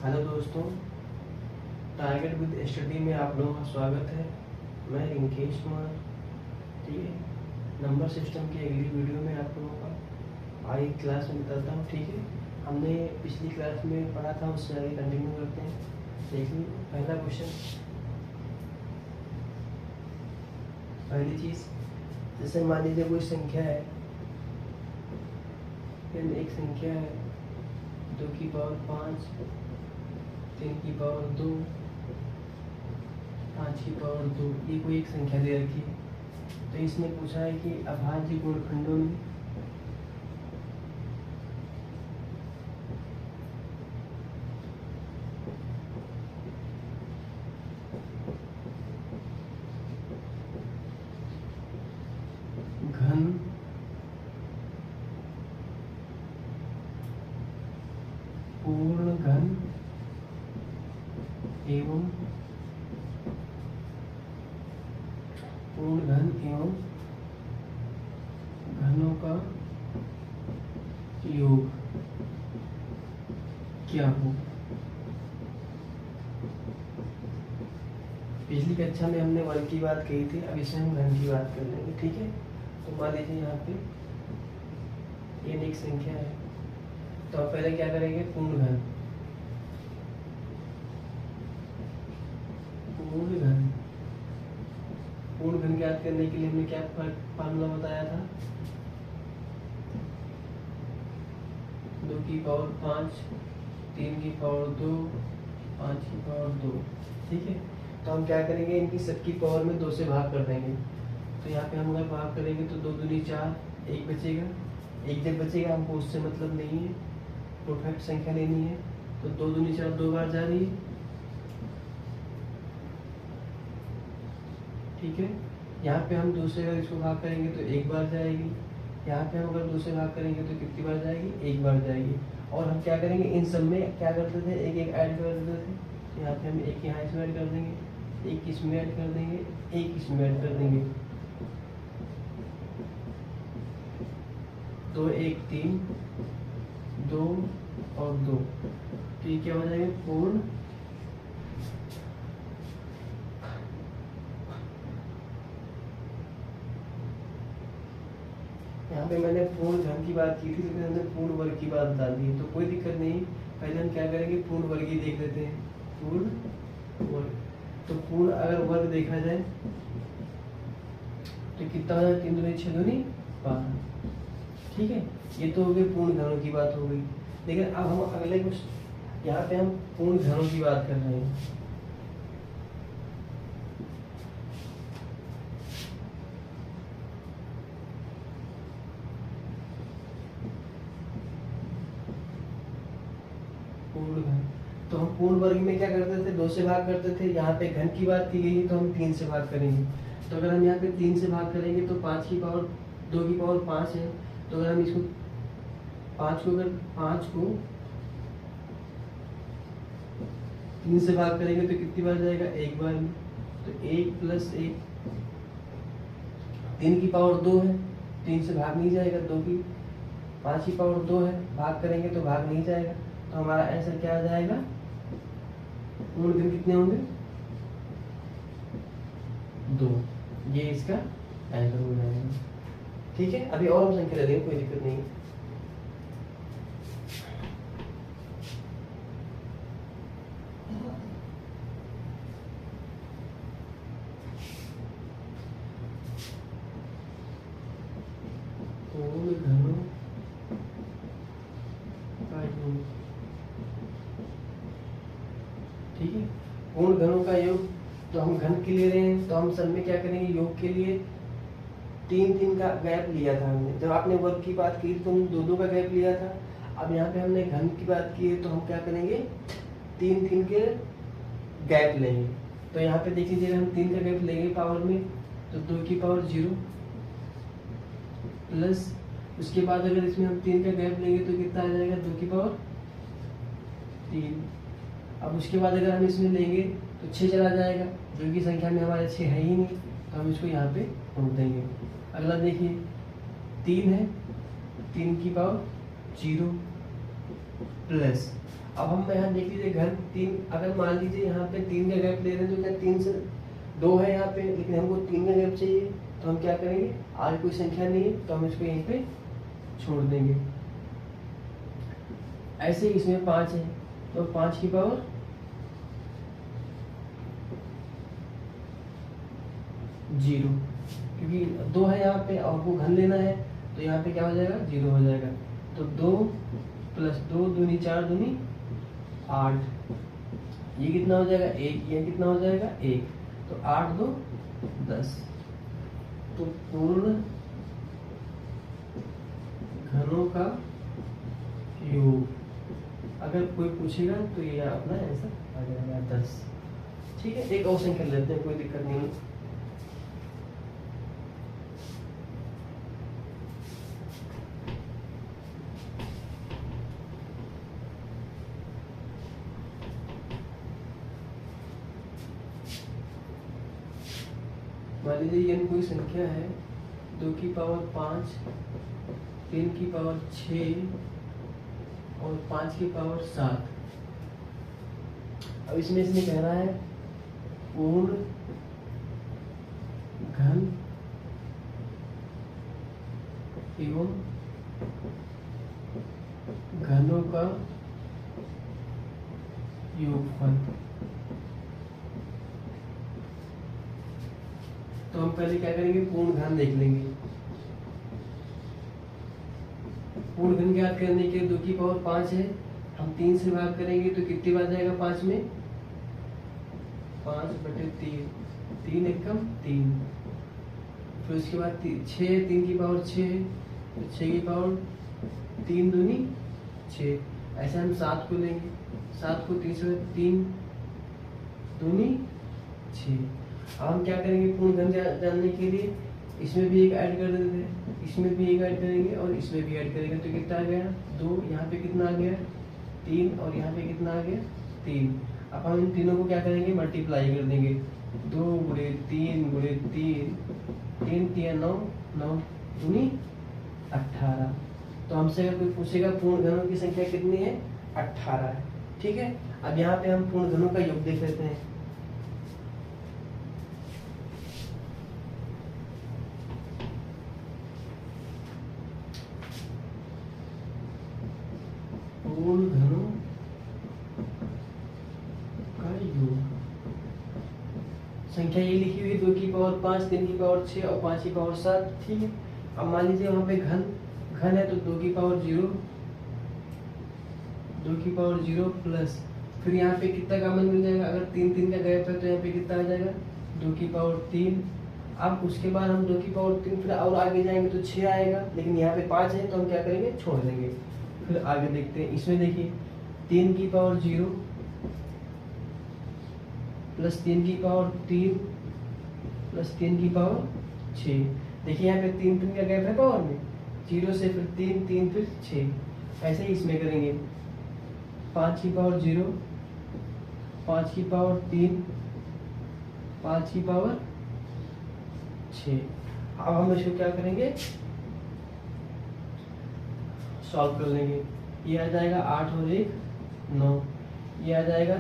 Hello दोस्तों, target with study में आप लोगों का स्वागत है। मैं रिंकेश कुमार। ठीक है, नंबर सिस्टम की अगली वीडियो में आप लोगों का आई क्लास में बताता हूँ। ठीक है, हमने पिछली क्लास में पढ़ा था, उससे आगे कंटिन्यू करते हैं। देखिए पहला क्वेश्चन, पहली चीज़, जैसे मान लीजिए कोई संख्या है, एक संख्या है 2 की पावर 5, 3 की पावर 2, 5 की पावर 2, ये कोई एक संख्या दे रखी है। तो इसने पूछा है कि अभाज्य गुणनखंडों में घन पूर्ण घन एवं पूर्ण घन एवं घनों का योग क्या हो। पिछली कक्षा में हमने वर्ग की बात कही थी, अब इसमें हम घन की बात कर लेंगे। ठीक है, तो मान लीजिए यहाँ पे ये एक संख्या है, तो आप पहले क्या करेंगे, पूर्ण घन। पूर्ण घन ज्ञात करने के लिए हमने क्या फार्मूला बताया था, 2 की पावर 5, 3 की पावर 2, 5 की पावर 2। ठीक है, तो हम क्या करेंगे, इनकी सबकी पावर में 2 से भाग कर देंगे। तो यहाँ पे हम अगर भाग करेंगे तो 2 दूनी 4, 1 बचेगा। 1 जब बचेगा हमको उससे मतलब नहीं है, परफेक्ट संख्या लेनी है। तो 2 दूनी 4 2 बार जा रही है। ठीक है, यहाँ पे हम 2 से अगर इसको भाग करेंगे तो 1 बार जाएगी। यहाँ पे हम अगर 2 से भाग करेंगे तो कितनी बार जाएगी, 1 बार जाएगी। और हम क्या करेंगे, इन सब में क्या करते थे, एक एक ऐड कर देते थे। तो यहाँ पे हम एक यहाँ इसमें ऐड कर देंगे, एक इसमें ऐड कर देंगे, एक इसमें ऐड कर देंगे। 2 1 3, 2 और 2, तो ये क्या हो जाएगा, पूर्ण यहाँ पे मैंने पूर्ण घन की बात की थी, लेकिन हमने पूर्ण वर्ग की बात बता दी है, तो कोई दिक्कत नहीं। पहले हम क्या करेंगे, पूर्ण वर्ग ही देख लेते हैं। पूर्ण वर्ग, तो पूर्ण अगर वर्ग देखा जाए तो कितना हो जाए, 3 दूनी 6 दूनी 12। ठीक है, ये तो हो गई पूर्ण घनों की बात हो गई। लेकिन अब हम अगले कुछ यहाँ पे हम पूर्ण घनों की बात कर रहे हैं। पूर्ण घन, तो हम पूर्ण वर्ग में क्या करते थे, 2 से भाग करते थे। यहाँ पे घन की बात की गई है तो हम 3 से भाग करेंगे। तो अगर हम यहाँ पे 3 से भाग करेंगे तो 5 की पावर 2 की पावर 5 है। तो अगर हम इसको 5 को 3 से भाग करेंगे तो कितनी बार जाएगा, 1 बार में। तो 1 + 1, 3 की पावर 2 है, 3 से भाग नहीं जाएगा। 5 की पावर 2 है, भाग करेंगे तो भाग नहीं जाएगा। तो हमारा आंसर क्या आ जाएगा, पूर्ण घन कितने होंगे, 2। ये इसका आंसर हो जाएगा। ठीक है, अभी और हम संख्या ले लेंगे, कोई दिक्कत नहीं। पूर्ण घनों का योग, ठीक है, पूर्ण घनों का योग। तो हम घन के ले रहे हैं, तो हम सब में क्या करेंगे, योग के लिए 3 का गैप लिया था हमने। जब आपने वर्ग की बात की तो हम 2 का गैप लिया था। अब यहाँ पे हमने घन की बात की है तो हम क्या करेंगे, 3 के गैप लेंगे। तो यहाँ पे देख लीजिए, हम 3 का गैप लेंगे पावर में, तो 2 की पावर 0 प्लस, उसके बाद अगर इसमें हम 3 का गैप लेंगे तो कितना आ जाएगा, 2 की पावर 3। अब उसके बाद अगर हम इसमें लेंगे तो 6 चला जाएगा, जो कि संख्या में हमारे 6 है ही नहीं, तो हम इसको यहाँ पे रोक देंगे। अगला देखिए, 3 है, 3 की पावर 0 प्लस, अब हम यहाँ देख लीजिए घन तीन, अगर मान लीजिए यहाँ पे 3 का गैप ले रहे हैं तो क्या 3 से 2 है यहाँ पे, लेकिन हमको 3 का गैप चाहिए, तो हम क्या करेंगे, आगे कोई संख्या नहीं है तो हम इसको यहीं पे छोड़ देंगे। ऐसे ही इसमें 5 है तो 5 की पावर 0, क्योंकि 2 है यहाँ पे और वो घन लेना है तो यहाँ पे क्या हो जाएगा, 0 हो जाएगा। तो 2 प्लस 2 दूनी 4 दूनी 8, ये कितना हो जाएगा 1, ये कितना हो जाएगा 1, तो 8 2 10। तो पूर्ण घनों का योग, अगर कोई पूछेगा तो ये अपना आंसर आ जाएगा 10। ठीक है, एक और संख्या लेते हैं, कोई दिक्कत नहीं है। मान लीजिए ये कोई संख्या है 2 की पावर 5, 3 की पावर 6 और 5 की पावर 7। अब इसमें इसने कह रहा है पूर्ण घन एवं घनों का योगफल। तो हम पहले क्या करेंगे, पूर्ण घन देख लेंगे। पूर्ण घन ज्ञात करने के 2 की पावर 5 है, हम 3 से भाग करेंगे तो कितनी बार जाएगा 5 में, 5/3, 3 एकम 3। फिर उसके बाद 6, 3 की पावर 6 है तो 6 की पावर 3 दूनी 6। ऐसे हम 7 को लेंगे, 7 को 3 दूनी 6। अब हम क्या करेंगे, पूर्ण घन जानने के लिए इसमें भी एक ऐड कर देते हैं, इसमें भी एक ऐड करेंगे और इसमें भी ऐड करेंगे, तो कितना आ गया 2, यहाँ पे कितना आ गया 3 और यहाँ पे कितना आ गया 3। अब हम इन तीनों को क्या करेंगे, मल्टीप्लाई कर देंगे, 2 गुणे 3 गुणे 3, 3 3 9, 9 दूनी 18। तो हमसे अगर कोई पूछेगा पूर्ण घनों की संख्या कितनी है, 18 है। ठीक है, अब यहाँ पे हम पूर्ण घनों का योग देख लेते हैं। पूर्ण घनों का योग, संख्या ये लिखी हुई है 2 की पावर 5, 3 की पावर 6 और 5 की पावर 7। ठीक है, अब मान लीजिए वहां पे घन है तो 2 की पावर 0, 2 की पावर 0 प्लस, फिर यहाँ पे कितना कॉमन मिल जाएगा, अगर 3 3 का गैप है तो यहाँ पे कितना आ जाएगा 2 की पावर 3। अब उसके बाद हम 2 की पावर 3 फिर और आगे जाएंगे तो 6 आएगा, लेकिन यहाँ पे 5 है तो हम क्या करेंगे, छोड़ देंगे। फिर आगे देखते हैं, इसमें देखिए 3 की पावर 0 प्लस 3 की पावर 3 प्लस 3 की पावर 6। देखिए यहाँ पे 3 3 का गैप है पावर में, 0 से फिर 3 3 फिर 6। ऐसे ही इसमें करेंगे 5 की पावर 0, 5 की पावर 3, 5 की पावर 6। अब हम इसको क्या करेंगे, सॉल्व कर लेंगे। ये आ जाएगा 8 और 1 9, ये आ जाएगा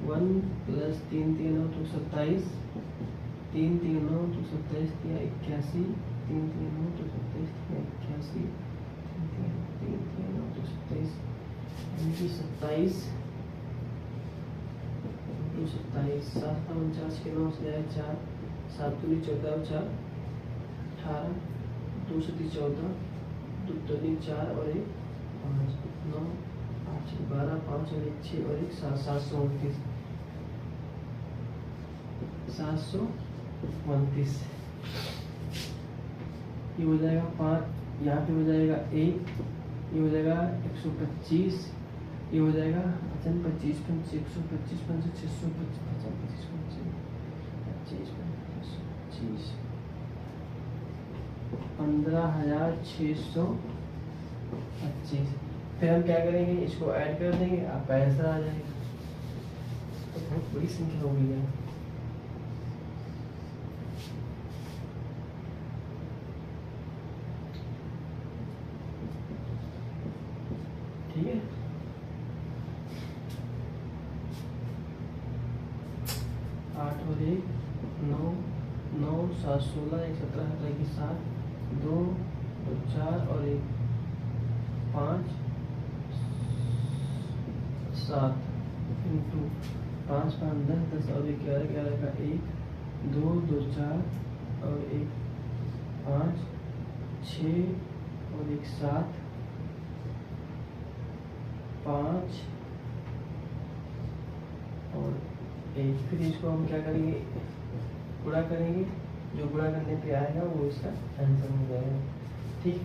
1 प्लस 3 3 9 तो 27, 3 3 9 तो 27 3 81, 3 3 9 तो 27 3 81, 3 3 9 तो 27, यानी कि 27 तो 27, 7 49 के 9 से 4, 7 दूनी 14 और 4 18, 2 से 14, 2 दूनी 4 और 1 5, 9 8 12, 5 और 1 6 और 1 7, 729, 729। ये हो जाएगा 5, यहाँ पे हो जाएगा 1, ये हो जाएगा 125, ये हो जाएगा 25 125 625 25 15,625। फिर हम क्या करेंगे, इसको ऐड कर देंगे, आपका आंसर आ जाएगा। तो बहुत बड़ी संख्या हो गई है। ठीक है। आठ और एक 9, 9 7 16 1 17 17 की 7 2 2 4 और एक 5 7 इंटू 5 5 10 10 और एक 11 11 का 1 2 2 4 और एक 5 6 और एक 7 5 और एक। फिर इसको हम क्या करेंगे, गुणा करेंगे, जो गुणा करने पे आएगा वो इसका आंसर हो जाएगा। ठीक है।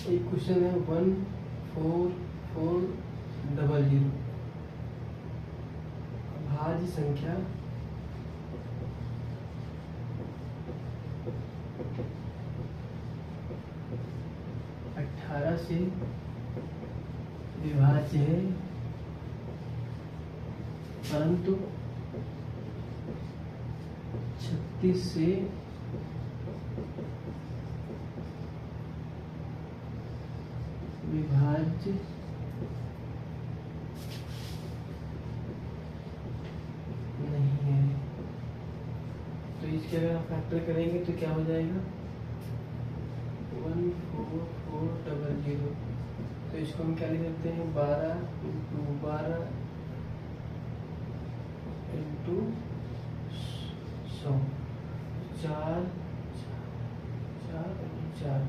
एक क्वेश्चन है 14400 भाज्य संख्या 18 से विभाज्य है, परंतु 36 से विभाज्य नहीं है। तो इसके अगर आप फैक्टर करेंगे तो क्या हो जाएगा 14400। तो इसको हम क्या लिख सकते हैं 12 इंटू 12 इंटू 100 4 4 4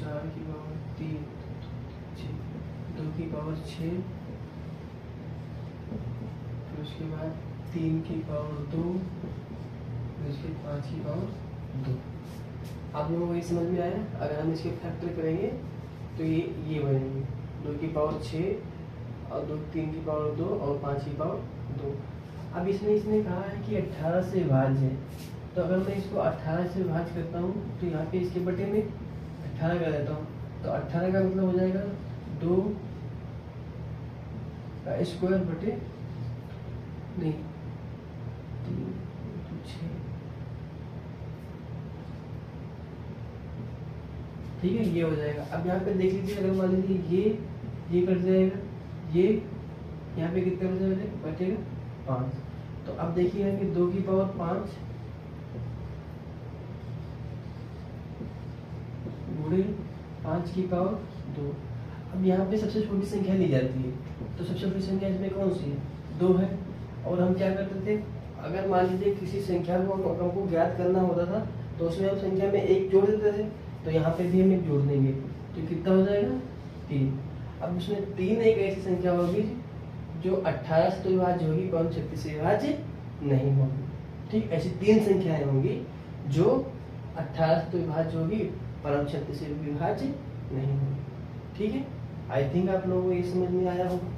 4 की पावर 3 2 की पावर 6 फिर उसके बाद 3 की पावर 2 फिर उसके 5 की पावर 2। आप लोगों को ये समझ में आया। अगर हम इसके फैक्टर करेंगे तो ये बनेंगे 2 की पावर 6 और 3 की पावर 2 और 5 की पावर 2। अब इसने कहा है कि 18 से विभाज्य है, तो अगर मैं इसको 18 से विभाज्य करता हूँ तो यहाँ पे इसके बटे में 18 कर देता हूँ, तो 18 का मतलब हो जाएगा 2 का स्क्वायर बटे नहीं 3 6। ठीक है, ये हो जाएगा। अब यहाँ पे देख लीजिए, अगर मान लीजिए ये कट जाएगा, ये यहाँ पे कितने बचेगा 5। तो अब देखिए कि 2 की पावर 5 गुणे 5 की पावर 2। अब यहाँ पे सबसे छोटी संख्या ली जाती है, तो सबसे छोटी संख्या इसमें कौन सी है 2 है। और हम क्या करते थे, अगर मान लीजिए किसी संख्या को हमको ज्ञात करना होता था तो उसमें हम संख्या में 1 जोड़ देते थे, तो यहाँ पे भी हम 1 जोड़ देंगे, तो कितना हो जाएगा 3। अब उसमें 3 एक ऐसी संख्या होगी जो 18 से तो विभाज्य होगी परंतु 36 से विभाज्य नहीं होगी। ठीक, ऐसी 3 संख्याएं होंगी जो 18 से तो विभाज्य होगी परंतु 36 से विभाज्य नहीं होगी। ठीक है, आई थिंक आप लोगों को ये समझ में आया होगा।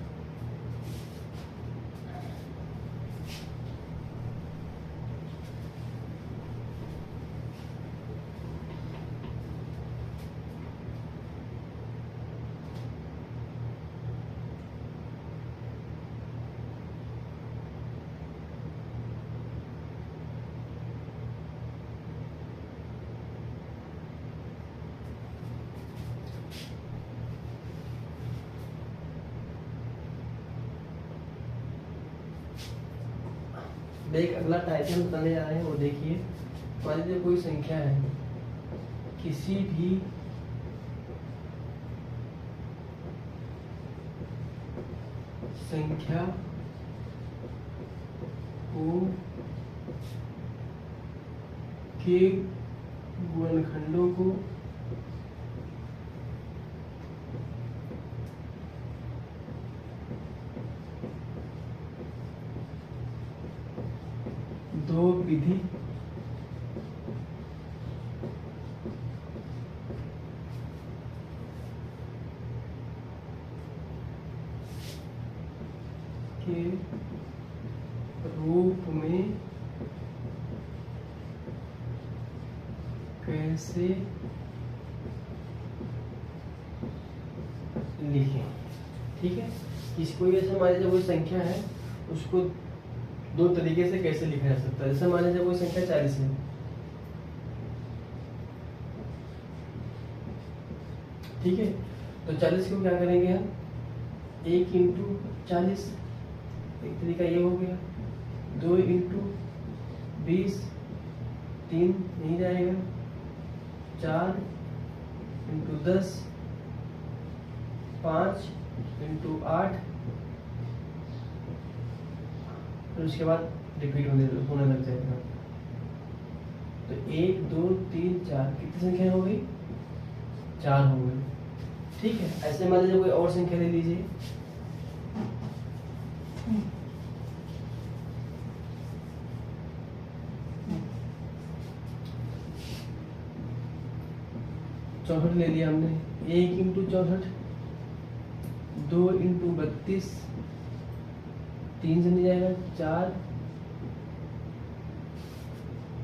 एक अगला टाइप हम बताने जा रहे हैं, वो देखिए। मान लीजिए कोई संख्या है, किसी भी संख्या को के गुणनखंडों को दो विधि के रूप में कैसे लिखें। ठीक है, किसी कोई ऐसे मान लीजिए कोई संख्या है, उसको दो तरीके से कैसे लिखा जा सकता है। जैसे मान लीजिए कोई संख्या 40 है, ठीक है, तो 40 को क्या करेंगे हम, 1 इंटू 40, एक तरीका ये हो गया। 2 इंटू 20, 3 नहीं जाएगा। 4 इंटू 10, 5 इंटू 8, फिर उसके बाद रिपीट होने लग जाएगा। तो 1 2 3 4 कितनी संख्या हो गई, 4 हो गई। ठीक है, ऐसे मान लीजिए कोई और संख्या ले लीजिए। चौसठ ले लिया हमने। 1 इंटू 64, 2 इंटू 32, 3 से नहीं जाएगा। 4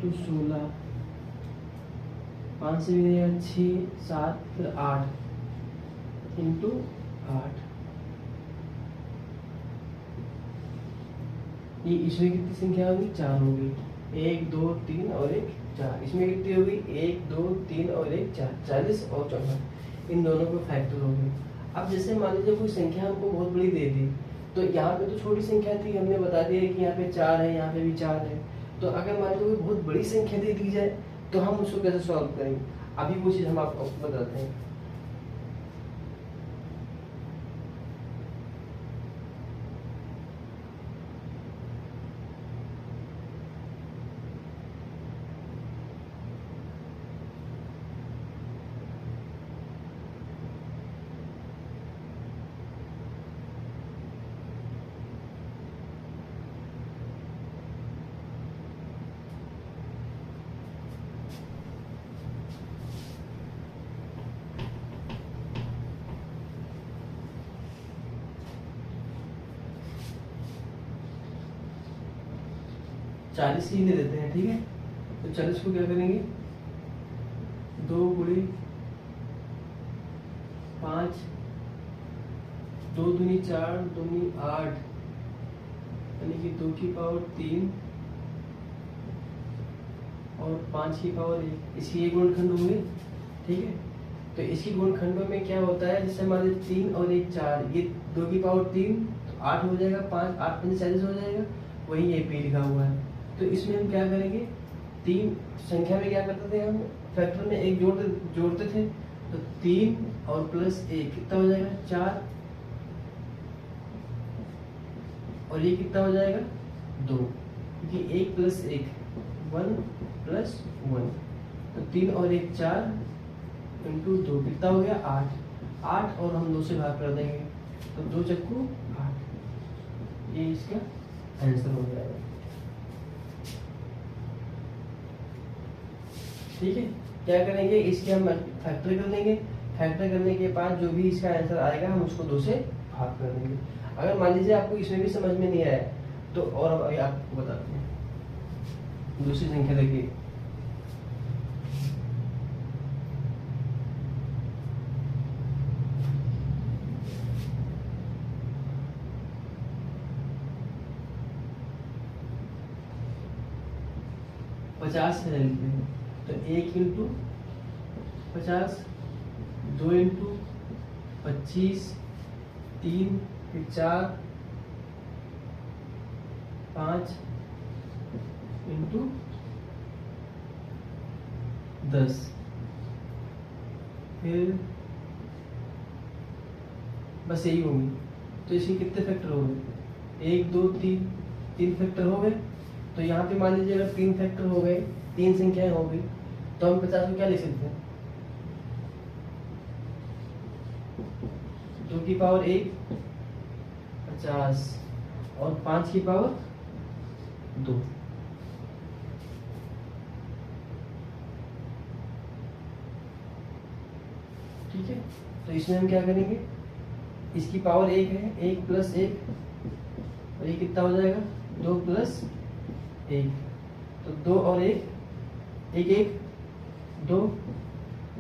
तो 16, 5 से भी नहीं जाएगा। 6 7 फिर 8 इंटू 8। ये इसमें कितनी संख्या होगी, 4 होगी। 1 2 3 और 1 4। इसमें कितनी होगी, 1 2 3 और 1 4, 40 और 64। इन दोनों को फैक्टर हो गए। अब जैसे मान लीजिए कोई संख्या हमको बहुत बड़ी दे दी, तो यहाँ पे तो छोटी संख्या थी, हमने बता दिया कि यहाँ पे 4 है, यहाँ पे भी 4 है। तो अगर मान लीजिए कोई बहुत बड़ी संख्या दे दी जाए तो हम उसको कैसे सॉल्व करेंगे, अभी वो चीज़ हम आपको बताते हैं। चालीस ही ले देते हैं, ठीक है। तो 40 को क्या करेंगे, 2 गुणी 5, 2 दूनी 4, 2 दूनी 8, यानी कि 2 की पावर 3 और 5 की पावर 1। इसकी एक गुणनखंड होंगे, ठीक है। तो इसकी गुणनखंडों में क्या होता है, जैसे हमारे 3 और 1 4, ये 2 की पावर 3 तो 8 हो जाएगा। 5 8 5 40 हो जाएगा। वही ये पी लिखा हुआ है। तो इसमें हम क्या करेंगे, 3 संख्या में क्या करते थे हम, फैक्टर में 1 जोड़ते थे। तो 3 और प्लस 1 कितना हो जाएगा, 4, और ये कितना हो जाएगा, 2, क्योंकि 1 प्लस 1 1 प्लस 1। तो 3 और 1 4 इंटू 2 कितना हो गया, 8। 8 और हम 2 से भाग कर देंगे, तो 2 चक्कू 8। ये इसका आंसर हो जाएगा। ठीक है, क्या करेंगे, इसके हम फैक्टर कर लेंगे। फैक्टर करने के बाद जो भी इसका आंसर आएगा हम उसको 2 से भाग कर देंगे। अगर मान लीजिए आपको इसमें भी समझ में नहीं आया तो और अब अभी आपको बताते हैं। दूसरी संख्या देखिए, पचास से ले लेते हैं। तो 1 इंटू 50, 2 इंटू 25, 3 फिर 4, 5 इंटू 10, फिर बस यही होंगी। तो इसके कितने फैक्टर हो गए, 1 2 3, 3 फैक्टर हो गए। तो यहाँ पे मान लीजिए अगर 3 फैक्टर हो गए, 3 संख्याएं हो गई, तो हम 50 को क्या लिख सकते हैं, 2 की पावर 1 50 और 5 की पावर 2। तो इसमें हम क्या करेंगे, इसकी पावर 1 है, 1 प्लस 1, और ये कितना हो जाएगा 2 प्लस 1, तो 2 और 1, 1 1 2,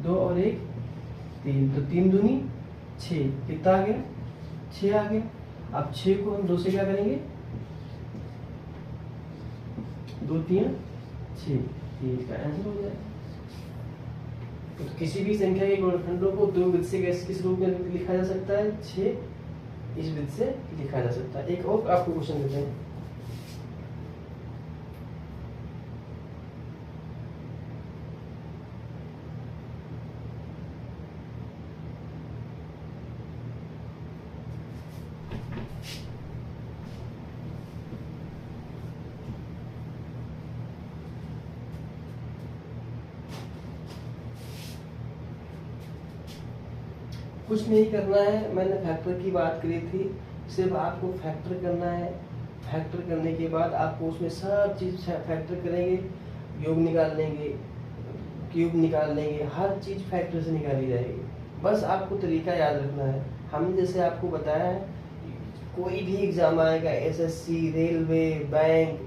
2 और 1 3, तो 3 दूनी 6, कितना आ गया 6 आ गया। अब 6 को हम 2 से क्या करेंगे, 2 3 6, ये इसका आंसर हो जाएगा। तो किसी भी संख्या के गुणनखंडों को दो वृत्त से किस रूप में लिखा जा सकता है, 6 इस वृत्त से लिखा जा सकता है। एक और आपको क्वेश्चन देते हैं, कुछ नहीं करना है, मैंने फैक्टर की बात करी थी, सिर्फ आपको फैक्टर करना है। फैक्टर करने के बाद आपको उसमें सब चीज़ फैक्टर करेंगे, योग निकाल लेंगे, क्यूब निकाल लेंगे, हर चीज़ फैक्टर से निकाली जाएगी। बस आपको तरीका याद रखना है। हमने जैसे आपको बताया है, कोई भी एग्जाम आएगा, एसएससी, रेलवे, बैंक,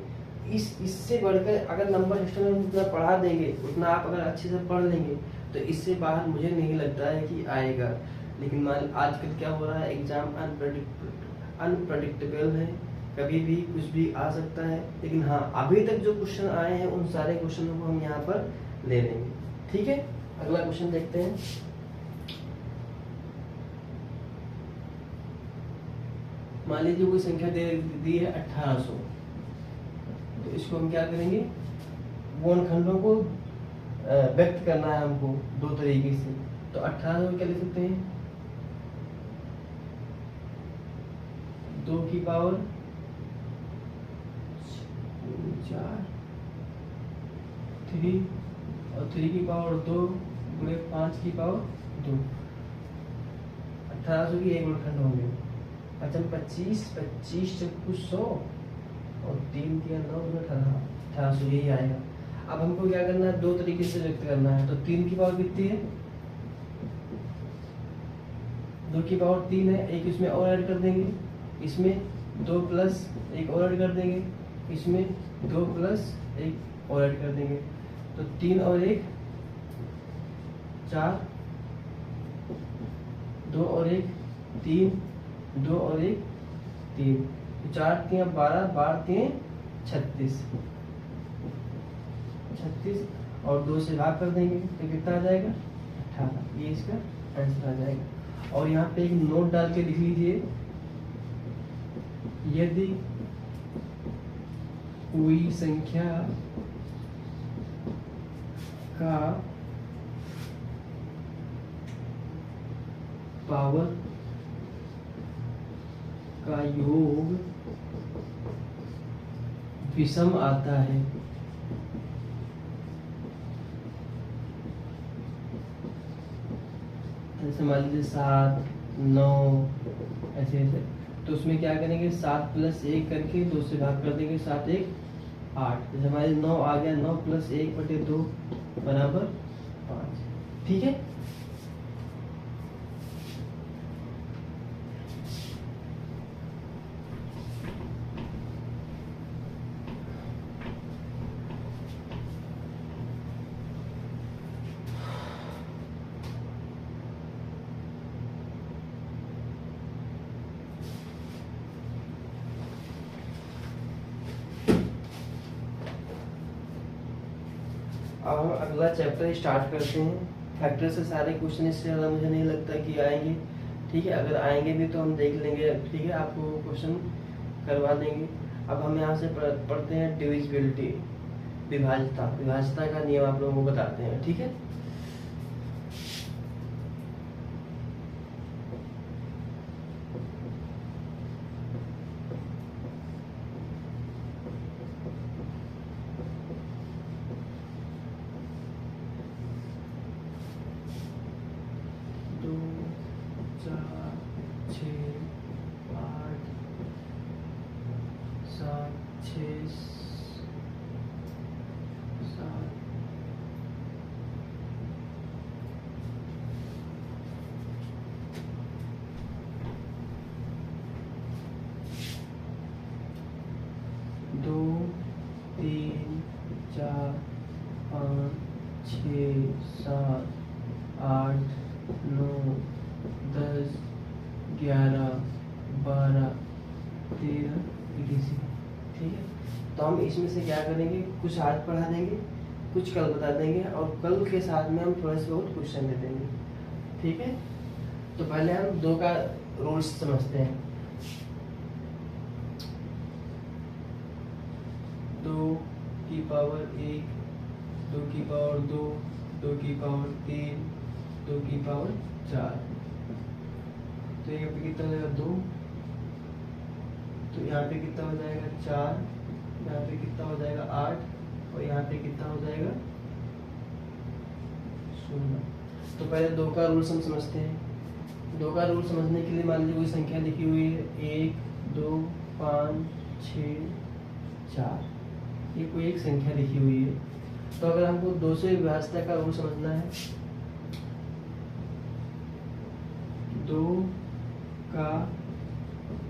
इससे बढ़कर अगर नंबर सिस्टम में जितना पढ़ा देंगे, उतना आप अगर अच्छे से पढ़ लेंगे तो इससे बाहर मुझे नहीं लगता है कि आएगा। लेकिन आजकल क्या हो रहा है, एग्जाम अनप्रडिक्टेबल है, कभी भी कुछ भी आ सकता है। लेकिन हाँ, अभी तक जो क्वेश्चन आए हैं उन सारे क्वेश्चनों को हम यहाँ पर ले लेंगे। ठीक है, अगला क्वेश्चन देखते हैं। मान लीजिए कोई संख्या दे दी है 1800, तो इसको हम क्या करेंगे, गुणनखंडों को व्यक्त करना है हमको दो तरीके से। तो 1800 क्या लिख सकते हैं, 2 की पावर 4, 3 और 3 की पावर 2 गुणे 5 की पावर 2, 1800 की एक गुणनखंड होंगे। 25 25 चौको 100 और 3 के 9 1800, यही आएगा। अब हमको क्या करना है, दो तरीके से व्यक्त करना है। तो 3 की पावर कितनी है, 2 की पावर 3 है, एक इसमें और ऐड कर देंगे, इसमें 2 प्लस 1 और ऐड कर देंगे, इसमें 2 प्लस 1 और ऐड कर देंगे। तो 3 और 1 4, 2 और 1 3, 2 और 1 3, 4 3 12, 12 3 36, 36 और 2 से भाग कर देंगे तो कितना आ जाएगा 18, ये इसका आंसर आ जाएगा। और यहाँ पे एक नोट डाल के लिख लीजिए, यदि कोई संख्या का पावर का योग विषम आता है, जैसे मान लीजिए 7 9 ऐसे ऐसे, तो उसमें क्या करेंगे, 7 प्लस 1 करके 2 से भाग कर देंगे, 7 1 8, जैसे हमारे 9 आ गया, 9 प्लस 1 बटे 2 बराबर 5। ठीक है, अब हम अगला चैप्टर स्टार्ट करते हैं। फैक्टर से सारे क्वेश्चन इससे ज़्यादा मुझे नहीं लगता कि आएंगे। ठीक है, अगर आएंगे भी तो हम देख लेंगे। ठीक है, आपको क्वेश्चन करवा देंगे। अब हम यहाँ से पढ़ते हैं डिविजिबिलिटी, विभाज्यता का नियम आप लोगों को बताते हैं। ठीक है, 4 5 6 7 8 9 10 11 12 13 etc। ठीक है, तो हम इसमें से क्या करेंगे, कुछ आज पढ़ा देंगे, कुछ कल बता देंगे, और कल के साथ में हम थोड़े से बहुत क्वेश्चन दे देंगे। ठीक है, तो पहले हम 2 का रूल्स समझते हैं। 2 की पावर 1, 2 की पावर 2, 2 की पावर 3, 2 की पावर 4। तो यहाँ पे कितना हो जाएगा 2, तो यहाँ पे कितना हो जाएगा 4, यहाँ पे कितना हो जाएगा 8, और यहाँ पे कितना हो जाएगा 0। तो पहले 2 का रूल हम समझते हैं। 2 का रूल समझने के लिए मान लीजिए कोई संख्या लिखी हुई है 1 2 5 6 4, ये कोई एक संख्या लिखी हुई है। तो अगर हमको 2 से विभाज्यता का रूल समझना है, 2 का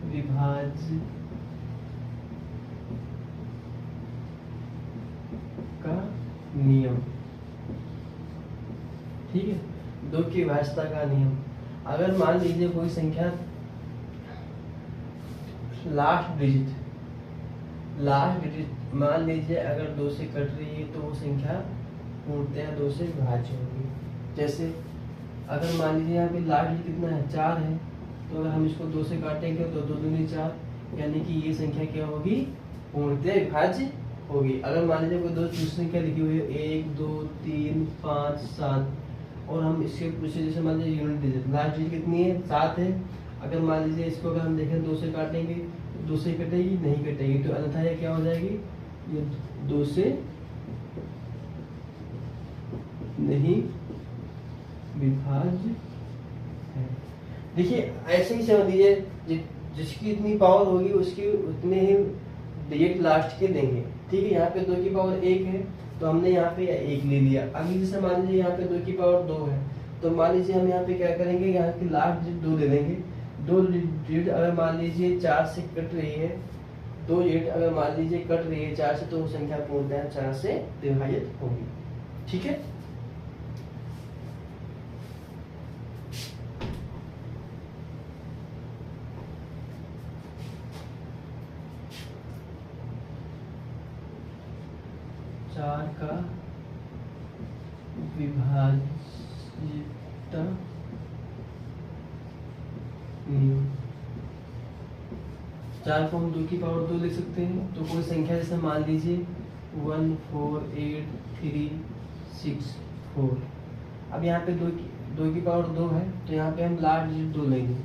विभाज्य का नियम। ठीक है, 2 की विभाज्यता का नियम। अगर मान लीजिए कोई संख्या लास्ट डिजिट मान लीजिए अगर 2 से कट रही है तो वो संख्या पूर्णतः 2 से विभाज्य होगी। जैसे अगर मान लीजिए यहाँ पे लास्ट डिजिट कितना है 4 है, तो अगर हम इसको 2 से काटेंगे तो 2 दूनी 4, यानी कि ये संख्या क्या होगी, पूर्णतः विभाज्य होगी। अगर मान लीजिए कोई दूसरी संख्या लिखी हुई है 1 2 3 5 7, और हम इसके पीछे जैसे मान लीजिए यूनिट डिजिट लास्ट डिजिट कितनी है 7 है, अगर मान लीजिए इसको अगर हम देखें 2 से काटेंगे, 2 से कटेगी नहीं कटेगी, तो अन्यथा ये क्या हो जाएगी, ये 2 से नहीं विभाज्य है। देखिए ऐसे ही समझ लीजिए, जिसकी इतनी पावर होगी उसकी उतने ही डिजिट लास्ट के देंगे। ठीक है, यहाँ पे 2 की पावर 1 है, तो हमने यहाँ पे 1 ले लिया। अगली जैसे मान लीजिए यहाँ पे 2 की पावर 2 है, तो मान लीजिए हम यहाँ पे क्या करेंगे, यहाँ की लास्ट डिजिट 2 ले लेंगे। 2 डिजिट अगर मान लीजिए 4 से कट रही है, 2 डिजिट अगर मान लीजिए कट रही है 4 से, तो वो संख्या पूर्णतः 4 से विभाजित होगी। ठीक है, चार का विभाज्यता नियम। 4 को हम 2 की पावर 2 लिख सकते हैं। तो कोई संख्या जैसे मान लीजिए 1 4 8 3 6 4, अब यहाँ पे 2 की पावर 2 है, तो यहाँ पे हम लास्ट डिजिट 2 लेंगे।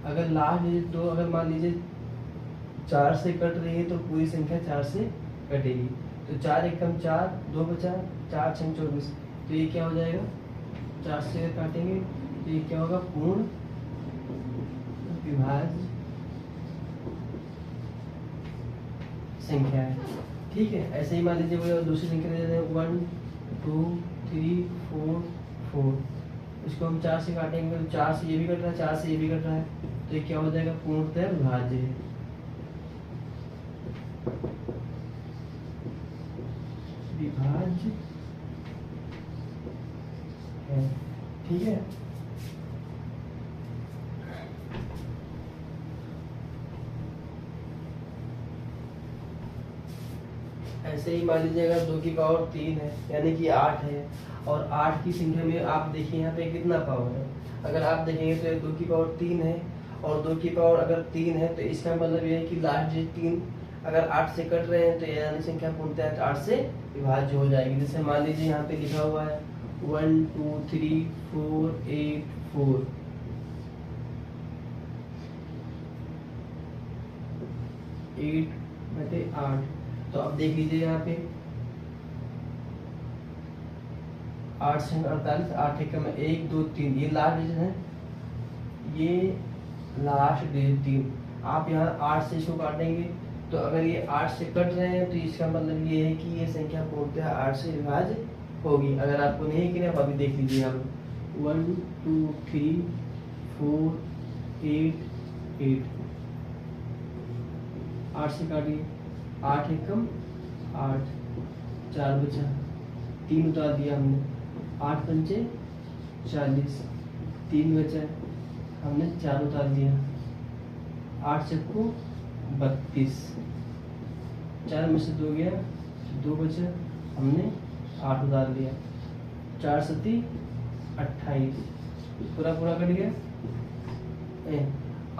अगर लास्ट डिजिट 2 अगर मान लीजिए 4 से कट रही है, तो पूरी संख्या 4 से कटेगी। तो 4 एकम 4, 2 बचा, 4 6 24, तो ये क्या हो जाएगा, 4 से काटेंगे तो ये क्या होगा, पूर्ण विभाज्य संख्या है। ठीक है, ऐसे ही मान लीजिए कोई दूसरी संख्या दे देते हैं 1 2 3 4 4, इसको हम 4 से काटेंगे तो 4 से ये भी कट रहा है, 4 से ये भी कट रहा है, तो ये क्या हो जाएगा, पूर्णतः विभाज्य है। विभाज्य है। ठीक है, ऐसे ही मान लीजिए अगर 2 की पावर 3 है, यानी कि 8 है, और 8 की संख्या में आप देखिए यहाँ पे कितना पावर है। अगर आप देखेंगे तो 2 की पावर 3 है, और 2 की पावर अगर 3 है, तो इसका मतलब ये है कि लास्ट डिजिट 3 अगर 8 से कट रहे हैं, तो यानी संख्या पूर्णतः 8 से विभाज्य हो जाएगी। जैसे मान लीजिए यहाँ पे लिखा हुआ है 1 2 3 4 8 4, 8/8, तो अब देख लीजिए यहाँ पे 8 से 48, 8 एकम 1 2 3, ये लास्ट डिजिट है, ये लास्ट डिजिट 3। आप यहाँ 8 से इसको काटेंगे, तो अगर ये 8 से कट रहे हैं, तो इसका मतलब ये है कि ये संख्या पूर्णतः 8 से विभाज्य होगी। अगर आपको नहीं कि आप अभी देख लीजिए, आप 1 2 3 4 8 8, 8 से काटिए, 8 एकम 8, 4 बचा, 3 उतार दिया हमने, 8 पंचे 40, 3 बचा, हमने 4 उतार दिया, 8 चक्कू 32, 4 में से 2 गया, 2 बचा, हमने 8 उतार दिया, 4 सती 28, पूरा पूरा कट गया,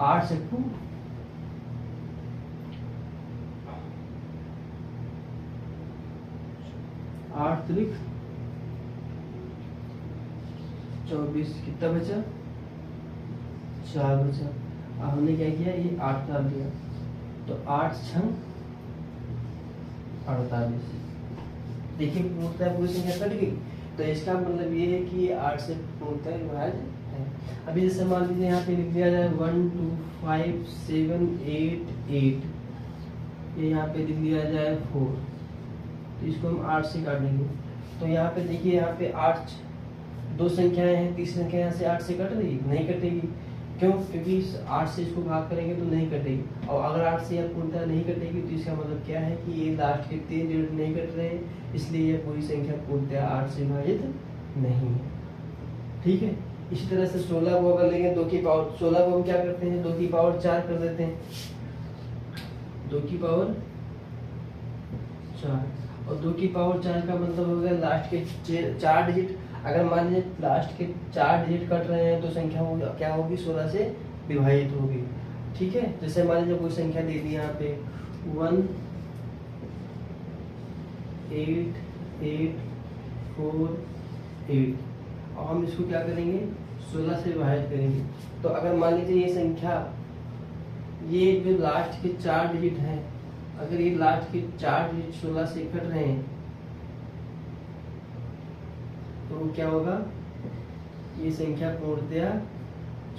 8 चक्कू 8 त्रिक 24, कितना बचा, 4 बचा। अब हमने क्या किया, ये 8 डाल दिया, तो 8 छंग 48। देखिए पूर्णतः पूरी संख्या कट गई, तो इसका मतलब ये है कि ये 8 से पूर्णतः विभाज्य है। अभी जैसे मान लीजिए यहाँ पे लिख दिया जाए 1 2 5 7 8 8, ये यहाँ पे लिख दिया जाए 4, तो इसको हम 8 से काटेंगे। तो यहाँ पे देखिए, यहाँ पे 8 दो संख्याएं हैं, तीसरी संख्या यहाँ से 8 से कट रही, नहीं कटेगी। क्यों? क्योंकि 8 से इसको भाग करेंगे तो नहीं कटेगी, और अगर 8 से यह पूर्णतः नहीं कटेगी तो इसका मतलब क्या है कि ये लास्ट के 3 डिजिट नहीं कट रहे हैं, इसलिए यह पूरी संख्या पूर्णतः 8 से विभाजित नहीं है। ठीक है। इसी तरह से 16 को अगर लेंगे 2 की पावर, 16 को हम क्या करते हैं, 2 की पावर 4 कर देते हैं, 2 की पावर 4, और 2 की पावर 4 का मतलब हो गया लास्ट के 4 डिजिट। अगर मान लीजिए लास्ट के 4 डिजिट कट रहे हैं तो संख्या क्या होगी, 16 से विभाजित होगी। ठीक है। जैसे मान लीजिए कोई संख्या दे दी यहाँ पे 1 8 8 4 8, और हम इसको क्या करेंगे, 16 से विभाजित करेंगे। तो अगर मान लीजिए ये संख्या, ये जो लास्ट के 4 डिजिट हैं, अगर ये लास्ट के 4 डिजिट 16 से कट रहे हैं तो क्या होगा, ये संख्या पूर्णतया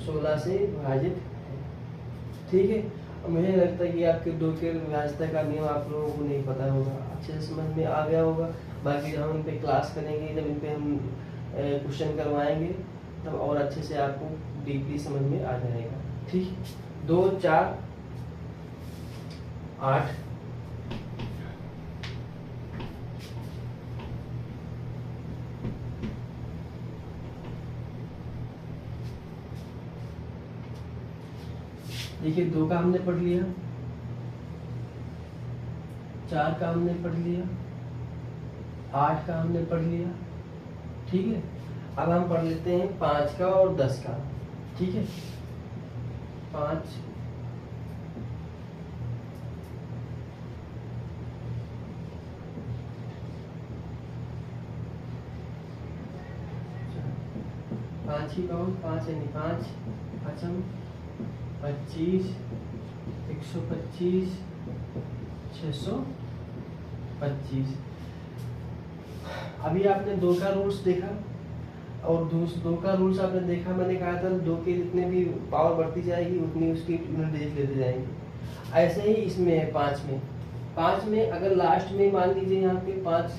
16 से विभाजित है। ठीक है। और मुझे लगता है कि आपके 2 के विभाज्यता का नियम आप लोगों को नहीं पता होगा, अच्छे से समझ में आ गया होगा। बाकी जब हम इन पे क्लास करेंगे, जब इन पे हम क्वेश्चन करवाएंगे, तब और अच्छे से आपको डीपली समझ में आ जाएगा। ठीक। 2 4 8, देखिए 2 का हमने पढ़ लिया, 4 का हमने पढ़ लिया, 8 का हमने पढ़ लिया। ठीक है। अब हम पढ़ लेते हैं 5 का और 10 का। ठीक है। 5 की पावर 5 यानी 5 5 25 125 625। अभी आपने 2 का रूल्स देखा, और 2 का रूल्स आपने देखा, मैंने कहा था 2 के जितने भी पावर बढ़ती जाएगी उतनी उसकी यूनिट डिजिट लेते जाएंगे। ऐसे ही इसमें है 5 में अगर लास्ट में मान लीजिए यहाँ पे 5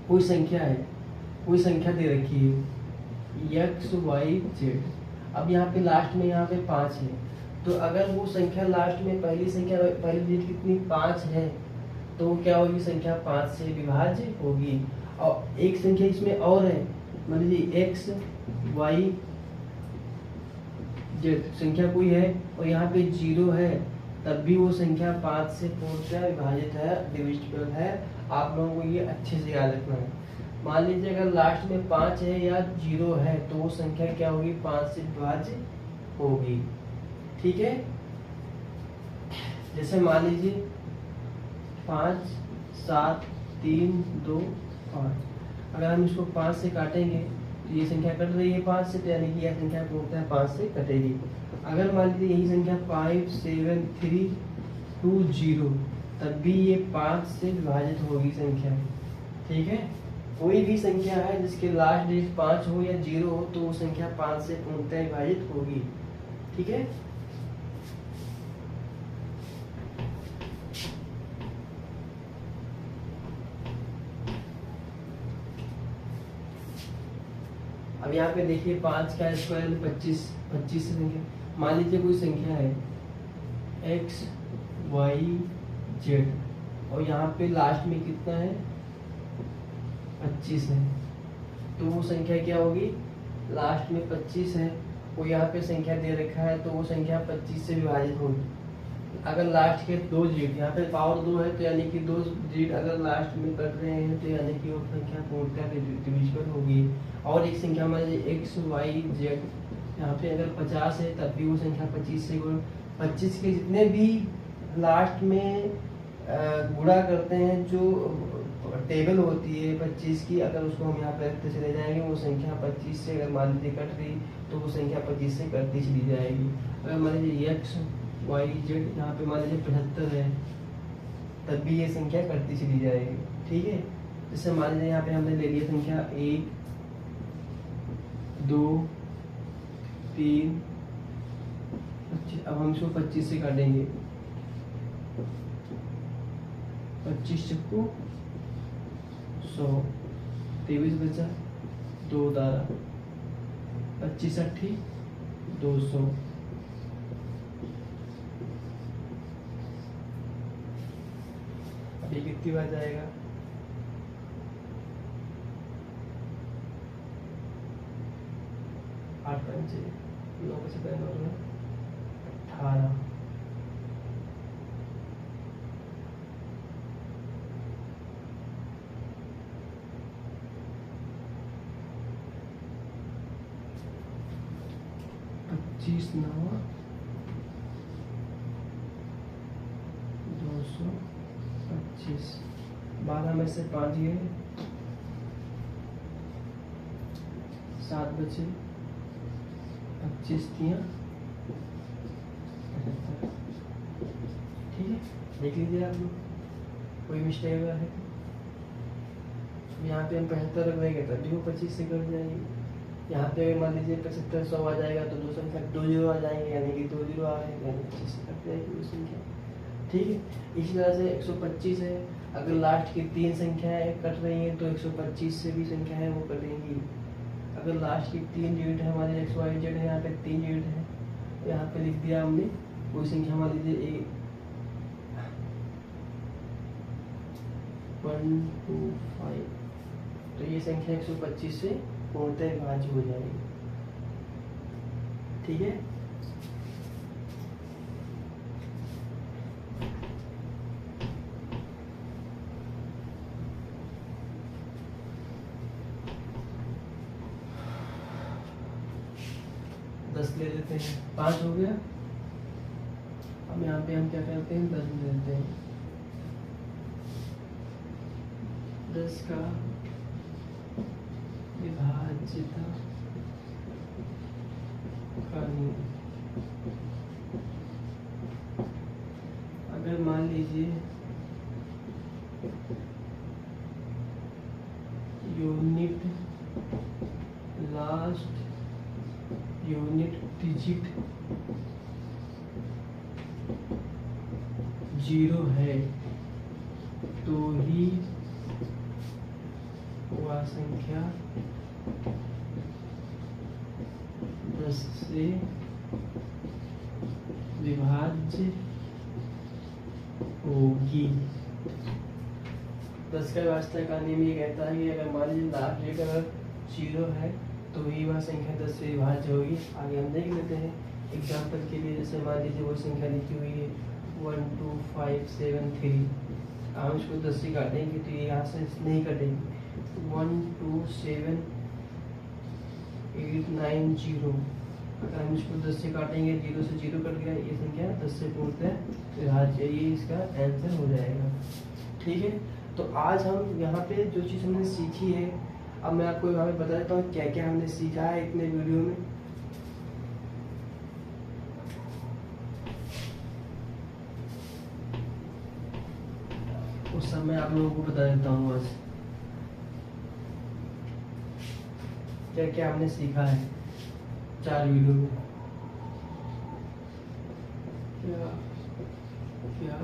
कोई संख्या है, कोई संख्या दे रखी है x y z, अब यहाँ पे लास्ट में यहाँ पे 5 है, तो अगर वो संख्या लास्ट में पहली डिजिट कितनी 5 है, तो वो क्या होगी, संख्या 5 से विभाज्य होगी। और एक संख्या इसमें और है, मान लीजिए x y z संख्या कोई है और यहाँ पे 0 है, तब भी वो संख्या 5 से पूर्णतः विभाजित है, डिविजिबल है। आप लोगों को ये अच्छे से याद रखना है। मान लीजिए अगर लास्ट में 5 है या 0 है, तो वो संख्या क्या होगी, 5 से विभाज्य होगी। ठीक है। जैसे मान लीजिए 5 7 3 2 5, अगर हम इसको 5 से काटेंगे तो ये संख्या कट रही है 5 से, तो यानी कि यह संख्या पूर्णतः 5 से कटेगी। अगर मान लीजिए यही संख्या 5 7 3 2 0, तब भी ये 5 से विभाजित होगी संख्या। ठीक है। कोई भी संख्या है जिसके लास्ट डिजिट 5 हो या 0 हो, तो वो संख्या 5 से पूर्णतः विभाजित होगी। ठीक है। अब यहाँ पे देखिए 5 का स्क्वायर 25 से संख्या, मान लीजिए कोई संख्या है x y z, और यहाँ पे लास्ट में कितना है 25 है, तो वो संख्या क्या होगी, लास्ट में 25 है, वो यहाँ पे संख्या दे रखा है, तो वो संख्या 25 से विभाजित होगी। अगर लास्ट के 2 डिजिट, यहाँ पे पावर 2 है, तो यानी कि 2 डिजिट अगर लास्ट में कट रहे हैं, तो यानी कि वो संख्या पूर्णतः डिविजिबल होगी। और एक संख्या हमारे एक्स वाई जेड, यहाँ पे अगर 50 है तब भी वो संख्या 25 से 25 के जितने भी लास्ट में गुणा करते हैं, जो टेबल होती है 25 की, अगर उसको हम यहाँ पे रखते चले जाएंगे, वो संख्या 25 से अगर मान लीजिए कट रही, तो वो संख्या 25 से कटती चली जाएगी। अगर मान लीजिए एक्स वाई जेड, यहाँ पे मान लीजिए 75 है, तब भी ये संख्या कटती चली जाएगी। ठीक है, जैसे मान लीजिए यहाँ पे हमने ले लिया संख्या 1 2 3 25, अब हम इसको 25 से काटेंगे, 25 चक्कू 100, 23 बचा, 2 दारा, 25 अट्ठी 200। ये कितनी बार जाएगा, 8 5 9 बचे 18। पच्चीस 9 225, 12 में से 5 गए, 7 बचे, 25 दिया 75। ठीक है, देख लीजिए आप लोग, कोई मिस्टेक अगर है तो यहाँ पे हम 75 रख देंगे तब भी वो 25 से कट जाएगी। यहाँ पे मान लीजिए 75 100 आ जाएगा, तो 2 संख्या 2 जीरो आ जाएंगे, यानी कि 2 जीरो आ गए, यानी 25 से कट जाएगी वो संख्या। ठीक है, इसी तरह से 125 है, अगर लास्ट की 3 संख्याएं कट रही हैं, तो 125 से भी संख्या है वो कटेंगी। अगर लास्ट की 3 डिजिट है हमारे एक्स वाई जेड है, यहाँ पे 3 डिजिट है, तो यहाँ पे लिख दिया हमने, कोई संख्या मान लीजिए 1 2 5, तो ये संख्या 125 से पूर्णतः विभाज्य हो जाएगी। ठीक है, दस ले लेते हैं, 5 हो गया। अब यहाँ पे हम क्या करते हैं, 10 ले लेते हैं। 10 का विभाज्यता कानून, अगर मान लीजिए यूनिट लास्ट यूनिट डिजिट 0 है, तो ही वह संख्या 10 से विभाज्य होगी। 10 का वास्तविक का नियम ये कहता है कि अगर मान लीजिए लास्ट डिजिट अगर 0 है, तो ही वह संख्या 10 से विभाज्य होगी। आगे हम देख लेते हैं एग्जाम्पल के लिए, जैसे मान लीजिए वो संख्या लिखी हुई है 1 2 5 7 3, हम इसको 10 से काटेंगे तो ये यहाँ से नहीं कटेंगे, 1 2 7 8 9 0, अगर हम इसको 10 से काटेंगे, 0 से 0 कट गया, ये संख्या 10 से पूर्णतः विभाज्य, ये इसका आंसर हो जाएगा। ठीक है, तो आज हम यहाँ पे जो चीज़ हमने सीखी है, अब मैं आपको यहाँ पे बता देता हूँ क्या क्या हमने सीखा है इतने वीडियो में। उस समय आप लोगों को बता देता हूँ आज क्या क्या हमने सीखा है 4 वीडियो में। क्या क्या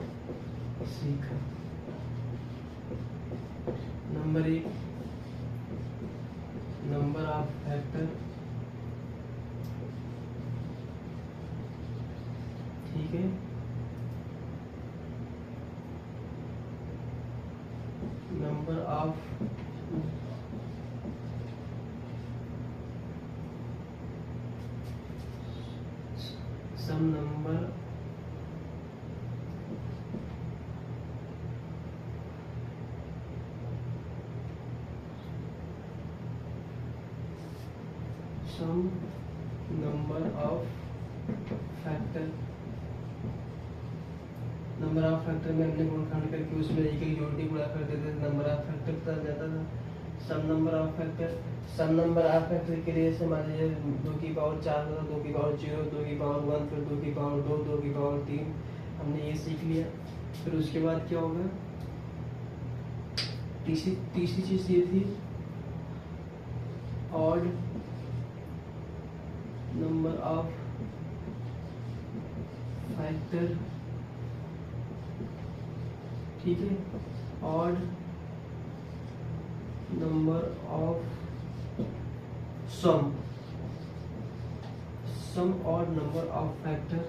सीखा, नंबर 1 नंबर ऑफ फैक्टर, ठीक है, number of sum number of factor, number of factor में हमने गुणनखंड करके उसमें एक एक जोड़ के गुणा कर देते थे, नंबर ऑफ फैक्टर पता जाता था। Some number of factor, some number of factor के लिए से मान लीजिए 2 की पावर 4 होगा, 2 की पावर 0, 2 की पावर 1, फिर 2 की पावर 2, 2 की पावर 3, हमने ये सीख लिया। फिर उसके बाद क्या होगा, तीसरी चीज ये थी ऑड नंबर ऑफ फैक्टर, ठीक है, odd number of sum odd number of factor,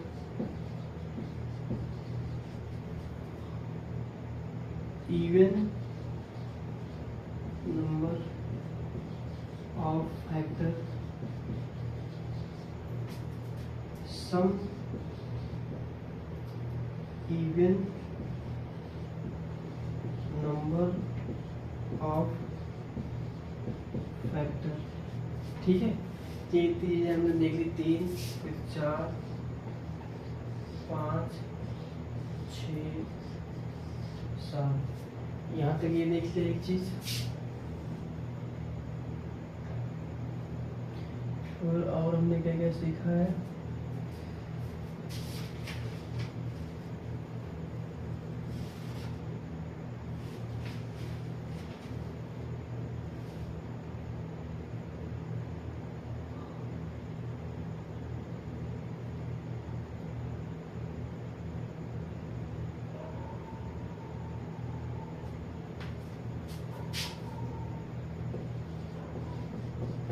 even number of factor, sum even number of factor, ठीक है। ये चीजें हमने देख ली, 3, फिर 4, 5, 6, 7, यहाँ तक ये देख लिया एक चीज। और हमने क्या क्या सीखा है,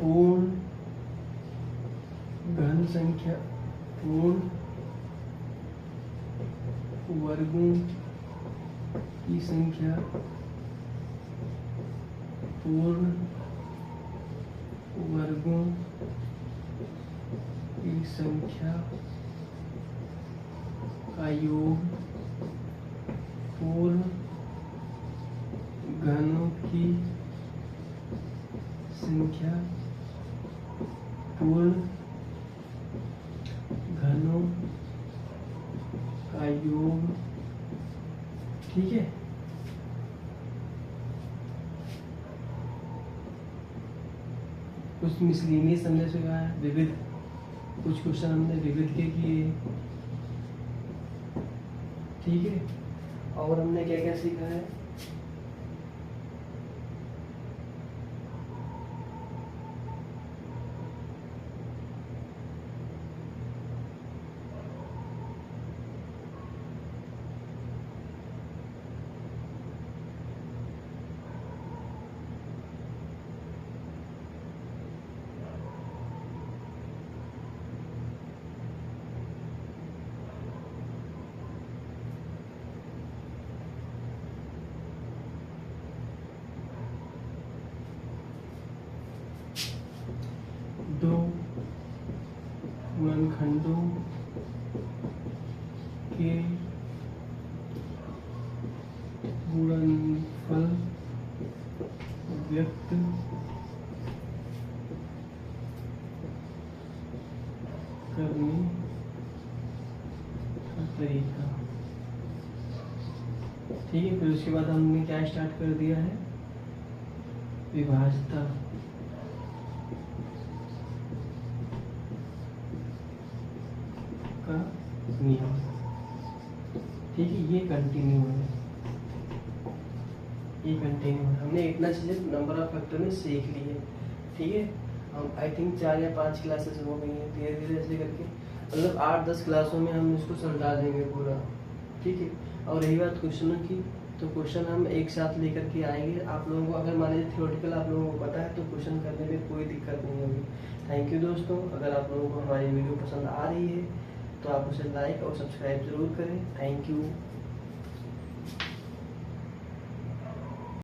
पूर्ण घन संख्या, पूर्ण वर्गों की संख्या, पूर्ण वर्गों की संख्या का योग, पूर्ण घनों की संख्या, पूर्ण घनों का योग, ठीक है। कुछ मिसलिनियस हमने सीखा है, विविध, कुछ क्वेश्चन हमने विविध के किए, ठीक है। और हमने क्या क्या सीखा है, दो गुणनखंडों के गुणनफल व्यक्त करने का तरीका, ठीक है। फिर उसके बाद हमने क्या स्टार्ट कर दिया है, विभाज्यता, का नियम, ठीक है। ये कंटिन्यू है, हमने इतना चीजें नंबर ऑफ फैक्टर में सीख ली है, ठीक है। हम आई थिंक 4 या 5 क्लासेस हो गई हैं, धीरे धीरे ऐसे करके मतलब 8-10 क्लासों में हम इसको समझा देंगे पूरा, ठीक है। और रही बात क्वेश्चनों की, तो क्वेश्चन हम एक साथ लेकर के आएंगे आप लोगों को। अगर मान लीजिए थियोरेटिकल आप लोगों को पता है तो क्वेश्चन करने में कोई दिक्कत नहीं होगी। थैंक यू दोस्तों। अगर आप लोगों को हमारी वीडियो पसंद आ रही है तो आप उसे लाइक और सब्सक्राइब जरूर करें। Thank you.